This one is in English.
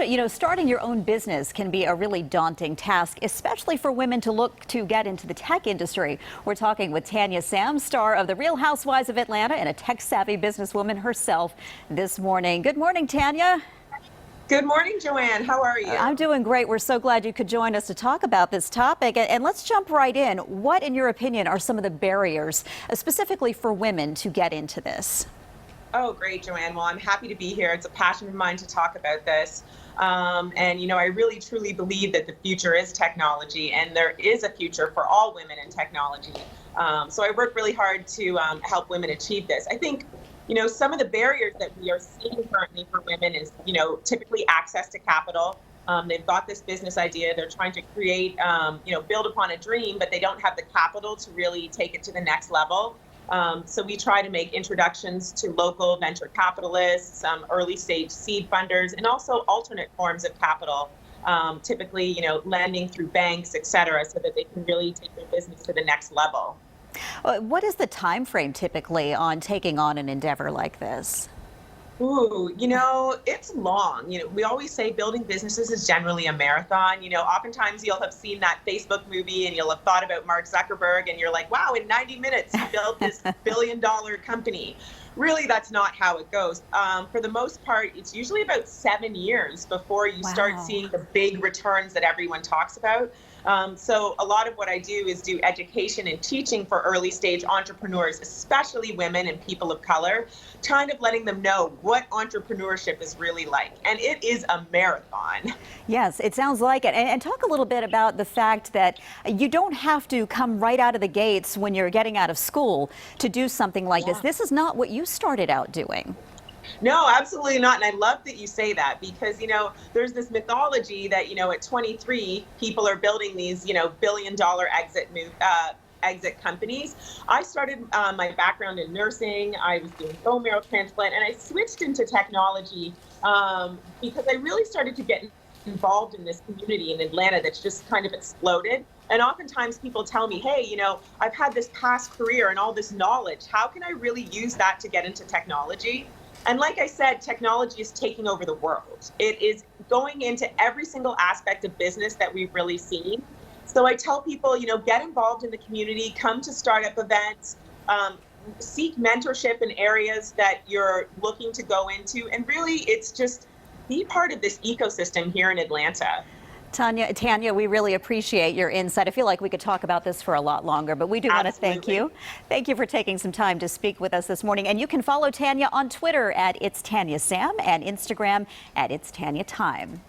Tanya, starting your own business can be a really daunting task, especially for women to look to get into the tech industry. We're talking with Tanya Sam, star of The Real Housewives of Atlanta and a tech-savvy businesswoman herself this morning. Good morning, Tanya. Good morning, Joanne. How are you? I'm doing great. We're so glad you could join us to talk about this topic. And let's jump right in. What, in your opinion, are some of the barriers, specifically for women, to get into this? Oh, great, Joanne. Well, I'm happy to be here. It's a passion of mine to talk about this. I really truly believe that the future is technology, and there is a future for all women in technology. So I work really hard to help women achieve this. I think, some of the barriers that we are seeing currently for women is, typically access to capital. They've got this business idea. They're trying to create, build upon a dream, but they don't have the capital to really take it to the next level. So we try to make introductions to local venture capitalists, early stage seed funders, and also alternate forms of capital, typically, lending through banks, et cetera, so that they can really take their business to the next level. What is the time frame typically on taking on an endeavor like this? Ooh, it's long. We always say building businesses is generally a marathon. Oftentimes you'll have seen that Facebook movie and you'll have thought about Mark Zuckerberg and you're like, wow, in 90 minutes he built this billion-dollar company. Really, that's not how it goes. For the most part, it's usually about 7 years before you start seeing the big returns that everyone talks about. So a lot of what I do is do education and teaching for early stage entrepreneurs, especially women and people of color, kind of letting them know what entrepreneurship is really like. And it is a marathon. Yes, it sounds like it. And talk a little bit about the fact that you don't have to come right out of the gates when you're getting out of school to do something like this. This is not what you started out doing. No, absolutely not. And I love that you say that because, there's this mythology that, at 23, people are building these, billion-dollar exit companies. I started my background in nursing. I was doing bone marrow transplant, and I switched into technology because I really started to get involved in this community in Atlanta that's just kind of exploded. And oftentimes people tell me, hey, I've had this past career and all this knowledge. How can I really use that to get into technology? And like I said, technology is taking over the world. It is going into every single aspect of business that we've really seen. So I tell people, get involved in the community, come to startup events, seek mentorship in areas that you're looking to go into. And really, it's just be part of this ecosystem here in Atlanta. Tanya, we really appreciate your insight. I feel like we could talk about this for a lot longer, but we do want to thank you. Thank you for taking some time to speak with us this morning. And you can follow Tanya on Twitter at It's Tanya Sam and Instagram at It's Tanya Time.